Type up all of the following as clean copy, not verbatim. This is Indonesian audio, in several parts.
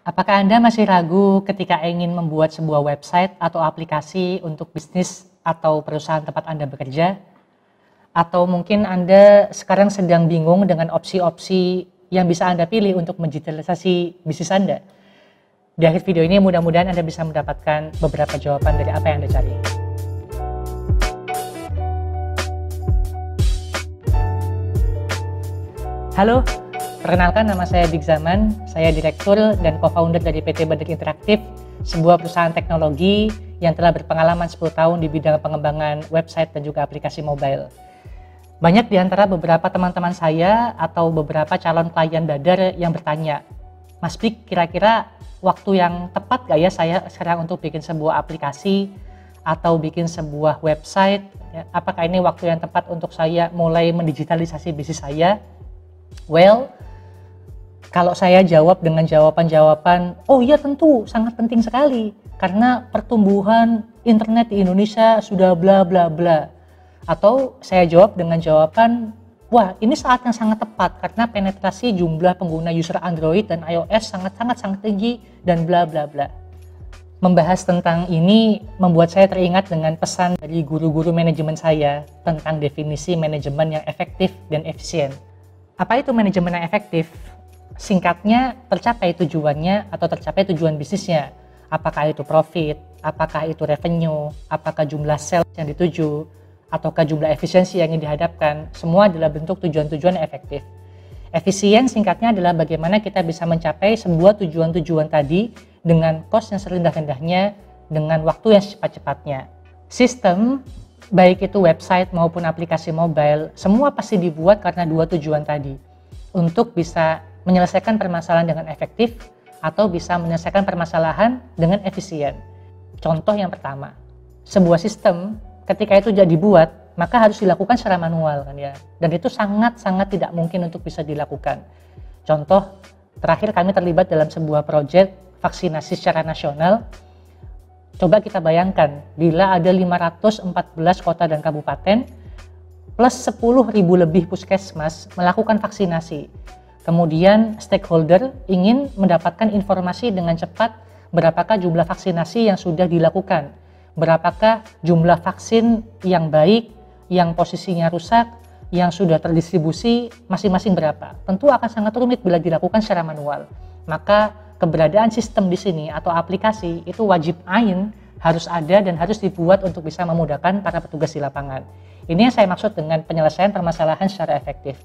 Apakah Anda masih ragu ketika ingin membuat sebuah website atau aplikasi untuk bisnis atau perusahaan tempat Anda bekerja? Atau mungkin Anda sekarang sedang bingung dengan opsi-opsi yang bisa Anda pilih untuk mendigitalisasi bisnis Anda? Di akhir video ini mudah-mudahan Anda bisa mendapatkan beberapa jawaban dari apa yang Anda cari. Halo, perkenalkan nama saya Dik Zaman, saya Direktur dan Co-Founder dari PT Badir Interaktif, sebuah perusahaan teknologi yang telah berpengalaman 10 tahun di bidang pengembangan website dan juga aplikasi mobile. Banyak di antara beberapa teman-teman saya atau beberapa calon klien Badar yang bertanya, Mas Dik, kira-kira waktu yang tepat gak ya saya sekarang untuk bikin sebuah aplikasi atau bikin sebuah website? Apakah ini waktu yang tepat untuk saya mulai mendigitalisasi bisnis saya? Well, kalau saya jawab dengan jawaban-jawaban, oh iya tentu sangat penting sekali karena pertumbuhan internet di Indonesia sudah bla bla bla. Atau saya jawab dengan jawaban, wah ini saat yang sangat tepat karena penetrasi jumlah pengguna user Android dan iOS sangat tinggi dan bla bla bla. Membahas tentang ini membuat saya teringat dengan pesan dari guru-guru manajemen saya tentang definisi manajemen yang efektif dan efisien. Apa itu manajemen yang efektif? Singkatnya, tercapai tujuannya atau tercapai tujuan bisnisnya. Apakah itu profit, apakah itu revenue, apakah jumlah sales yang dituju, ataukah jumlah efisiensi yang ingin dihadapkan, semua adalah bentuk tujuan-tujuan yang efektif. Efisien singkatnya adalah bagaimana kita bisa mencapai sebuah tujuan-tujuan tadi dengan cost yang serendah-rendahnya, dengan waktu yang secepat-cepatnya. Sistem, baik itu website maupun aplikasi mobile, semua pasti dibuat karena dua tujuan tadi. Untuk bisa menyelesaikan permasalahan dengan efektif atau bisa menyelesaikan permasalahan dengan efisien. Contoh yang pertama, sebuah sistem ketika itu jadi dibuat, maka harus dilakukan secara manual kan ya. Dan itu sangat tidak mungkin untuk bisa dilakukan. Contoh, terakhir kami terlibat dalam sebuah proyek vaksinasi secara nasional. Coba kita bayangkan, bila ada 514 kota dan kabupaten, plus 10.000 lebih puskesmas melakukan vaksinasi. Kemudian stakeholder ingin mendapatkan informasi dengan cepat berapakah jumlah vaksinasi yang sudah dilakukan, berapakah jumlah vaksin yang baik, yang posisinya rusak, yang sudah terdistribusi, masing-masing berapa. Tentu akan sangat rumit bila dilakukan secara manual. Maka keberadaan sistem di sini atau aplikasi itu wajib ain harus ada dan harus dibuat untuk bisa memudahkan para petugas di lapangan. Ini yang saya maksud dengan penyelesaian permasalahan secara efektif.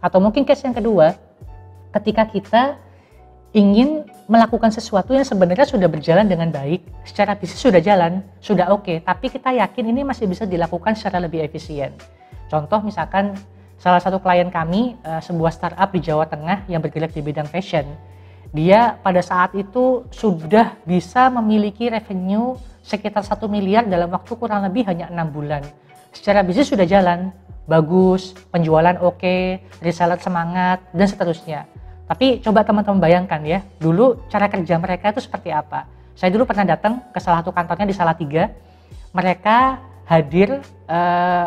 Atau mungkin case yang kedua, ketika kita ingin melakukan sesuatu yang sebenarnya sudah berjalan dengan baik, secara bisnis sudah jalan, sudah oke, tapi kita yakin ini masih bisa dilakukan secara lebih efisien. Contoh misalkan salah satu klien kami, sebuah startup di Jawa Tengah yang bergerak di bidang fashion. Dia pada saat itu sudah bisa memiliki revenue sekitar 1 miliar dalam waktu kurang lebih hanya 6 bulan. Secara bisnis sudah jalan, bagus, penjualan oke, reseller semangat, dan seterusnya. Tapi coba teman-teman bayangkan ya, dulu cara kerja mereka itu seperti apa. Saya dulu pernah datang ke salah satu kantornya di Salatiga. Mereka hadir,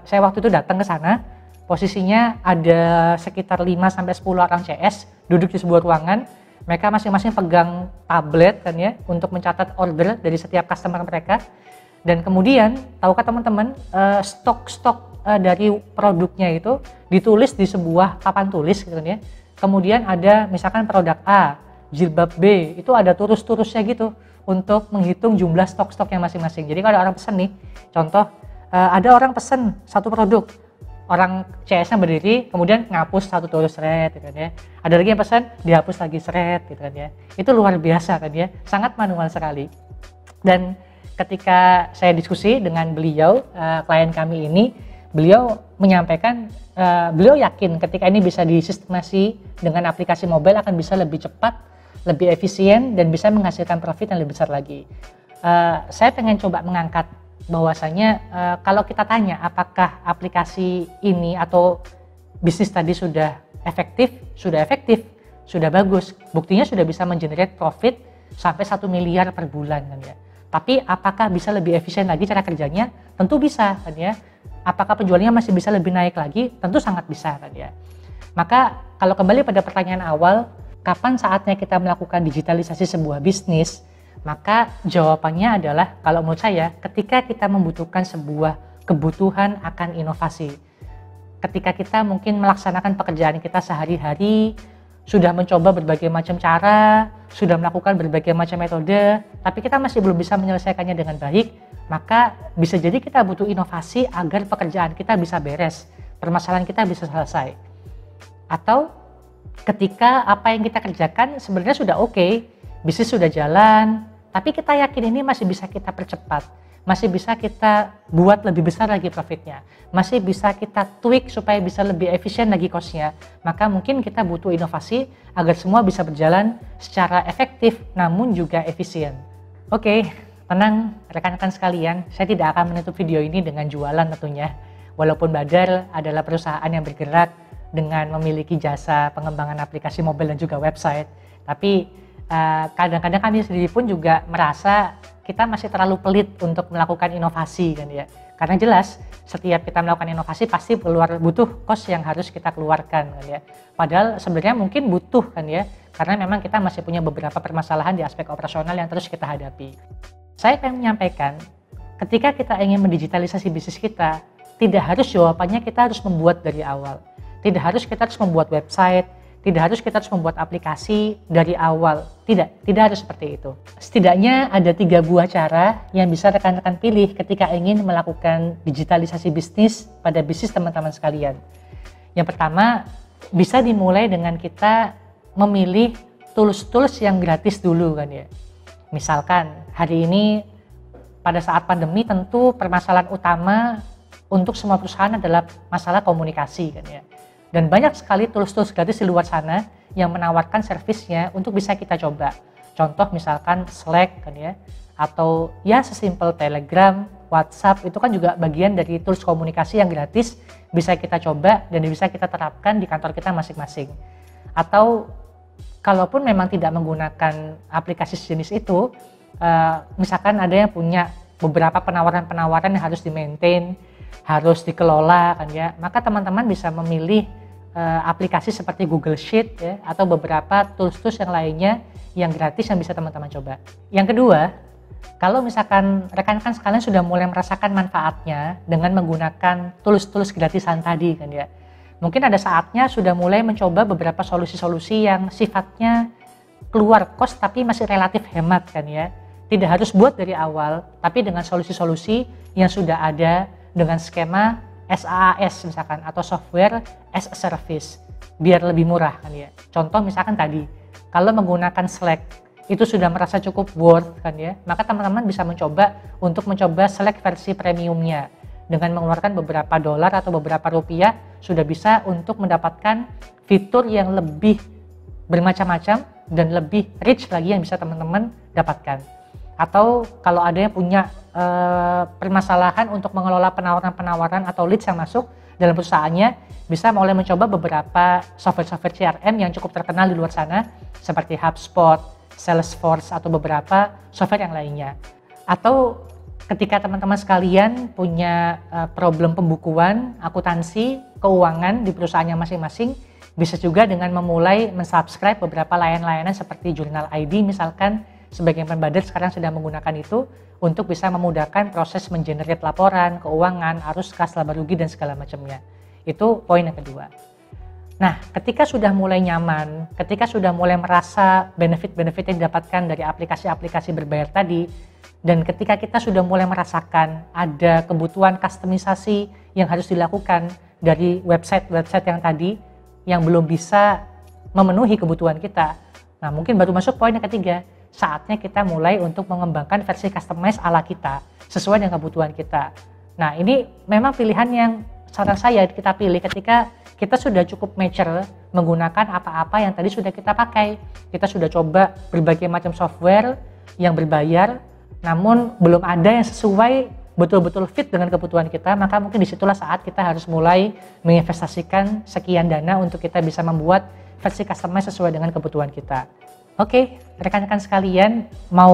saya waktu itu datang ke sana, posisinya ada sekitar 5-10 orang CS duduk di sebuah ruangan. Mereka masing-masing pegang tablet kan ya untuk mencatat order dari setiap customer mereka. Dan kemudian, tahukah teman-teman, stok-stok dari produknya itu ditulis di sebuah papan tulis gitu kan ya. Kemudian ada misalkan produk A, jilbab B, itu ada turus-turusnya gitu untuk menghitung jumlah stok-stok yang masing-masing. Jadi kalau ada orang pesen nih, contoh ada orang pesen satu produk, orang CS-nya berdiri, kemudian ngapus satu turus seret gitu kan ya. Ada lagi yang pesan, dihapus lagi seret gitu kan ya. Itu luar biasa kan ya, sangat manual sekali. Dan ketika saya diskusi dengan beliau, klien kami ini, beliau menyampaikan, beliau yakin ketika ini bisa disistemasi dengan aplikasi mobile akan bisa lebih cepat, lebih efisien, dan bisa menghasilkan profit yang lebih besar lagi. Saya pengen coba mengangkat bahwasanya kalau kita tanya apakah aplikasi ini atau bisnis tadi sudah efektif, sudah bagus, buktinya sudah bisa mengenerate profit sampai 1 miliar per bulan kan ya. Tapi apakah bisa lebih efisien lagi cara kerjanya? Tentu bisa kan ya. Apakah penjualannya masih bisa lebih naik lagi? Tentu sangat bisa kan ya. Maka kalau kembali pada pertanyaan awal, kapan saatnya kita melakukan digitalisasi sebuah bisnis? Maka jawabannya adalah, kalau menurut saya, ketika kita membutuhkan sebuah kebutuhan akan inovasi. Ketika kita mungkin melaksanakan pekerjaan kita sehari-hari, sudah mencoba berbagai macam cara, sudah melakukan berbagai macam metode, tapi kita masih belum bisa menyelesaikannya dengan baik, maka bisa jadi kita butuh inovasi agar pekerjaan kita bisa beres, permasalahan kita bisa selesai. Atau ketika apa yang kita kerjakan sebenarnya sudah oke, bisnis sudah jalan, tapi kita yakin ini masih bisa kita percepat, masih bisa kita buat lebih besar lagi profitnya, masih bisa kita tweak supaya bisa lebih efisien lagi cost-nya, maka mungkin kita butuh inovasi agar semua bisa berjalan secara efektif namun juga efisien. Oke, tenang rekan-rekan sekalian, saya tidak akan menutup video ini dengan jualan tentunya. Walaupun Badar adalah perusahaan yang bergerak dengan memiliki jasa pengembangan aplikasi mobile dan juga website, tapi kadang-kadang kami sendiri pun juga merasa kita masih terlalu pelit untuk melakukan inovasi kan ya. Karena jelas setiap kita melakukan inovasi pasti butuh cost yang harus kita keluarkan kan ya. Padahal sebenarnya mungkin butuh kan ya, karena memang kita masih punya beberapa permasalahan di aspek operasional yang terus kita hadapi. Saya akan menyampaikan, ketika kita ingin mendigitalisasi bisnis kita, tidak harus jawabannya kita harus membuat dari awal. Tidak harus kita harus membuat website, tidak harus kita harus membuat aplikasi dari awal. Tidak harus seperti itu. Setidaknya ada 3 buah cara yang bisa rekan-rekan pilih ketika ingin melakukan digitalisasi bisnis pada bisnis teman-teman sekalian. Yang pertama, bisa dimulai dengan kita memilih tools-tools yang gratis dulu kan ya. Misalkan hari ini pada saat pandemi tentu permasalahan utama untuk semua perusahaan adalah masalah komunikasi kan ya. Dan banyak sekali tools-tools gratis di luar sana yang menawarkan servisnya untuk bisa kita coba. Contoh misalkan Slack kan ya, atau ya sesimpel Telegram, WhatsApp, itu kan juga bagian dari tools komunikasi yang gratis, bisa kita coba dan bisa kita terapkan di kantor kita masing-masing. Atau kalaupun memang tidak menggunakan aplikasi sejenis itu, misalkan ada yang punya beberapa penawaran-penawaran yang harus di-maintain, harus dikelola kan ya, maka teman-teman bisa memilih aplikasi seperti Google Sheet ya, atau beberapa tools-tools yang lainnya yang gratis yang bisa teman-teman coba. Yang kedua, kalau misalkan rekan-rekan sekalian sudah mulai merasakan manfaatnya dengan menggunakan tools-tools gratisan tadi kan ya, mungkin ada saatnya sudah mulai mencoba beberapa solusi-solusi yang sifatnya keluar cost tapi masih relatif hemat kan ya. Tidak harus buat dari awal, tapi dengan solusi-solusi yang sudah ada dengan skema SaaS misalkan, atau software as a service, biar lebih murah kan ya. Contoh misalkan tadi, kalau menggunakan Slack itu sudah merasa cukup worth kan ya, maka teman-teman bisa mencoba Slack versi premiumnya dengan mengeluarkan beberapa dolar atau beberapa rupiah, sudah bisa untuk mendapatkan fitur yang lebih bermacam-macam dan lebih rich lagi yang bisa teman-teman dapatkan. Atau kalau ada yang punya permasalahan untuk mengelola penawaran-penawaran atau leads yang masuk dalam perusahaannya, bisa mulai mencoba beberapa software-software CRM yang cukup terkenal di luar sana seperti HubSpot, Salesforce, atau beberapa software yang lainnya. Atau ketika teman-teman sekalian punya problem pembukuan, akuntansi, keuangan di perusahaannya masing-masing, bisa juga dengan memulai mensubscribe beberapa layanan-layanan seperti Jurnal ID misalkan. Sebagian Badar sekarang sedang menggunakan itu untuk bisa memudahkan proses mengenerate laporan, keuangan, arus kas, laba rugi, dan segala macamnya. Itu poin yang kedua. Nah, ketika sudah mulai nyaman, ketika sudah mulai merasa benefit-benefit yang didapatkan dari aplikasi-aplikasi berbayar tadi, dan ketika kita sudah mulai merasakan ada kebutuhan kustomisasi yang harus dilakukan dari website-website yang tadi, yang belum bisa memenuhi kebutuhan kita, nah mungkin baru masuk poin yang ketiga. Saatnya kita mulai untuk mengembangkan versi customize ala kita sesuai dengan kebutuhan kita. Nah, ini memang pilihan yang saran saya kita pilih ketika kita sudah cukup mature menggunakan apa-apa yang tadi sudah kita pakai. Kita sudah coba berbagai macam software yang berbayar, namun belum ada yang sesuai betul-betul fit dengan kebutuhan kita, maka mungkin disitulah saat kita harus mulai menginvestasikan sekian dana untuk kita bisa membuat versi customize sesuai dengan kebutuhan kita. Oke, rekan-rekan sekalian, mau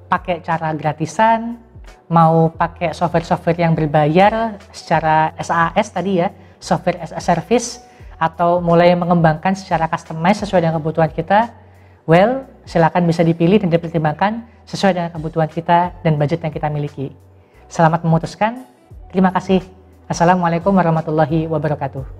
pakai cara gratisan, mau pakai software-software yang berbayar secara SaaS tadi ya, software as a service, atau mulai mengembangkan secara customize sesuai dengan kebutuhan kita, well, silakan bisa dipilih dan dipertimbangkan sesuai dengan kebutuhan kita dan budget yang kita miliki. Selamat memutuskan. Terima kasih. Assalamualaikum warahmatullahi wabarakatuh.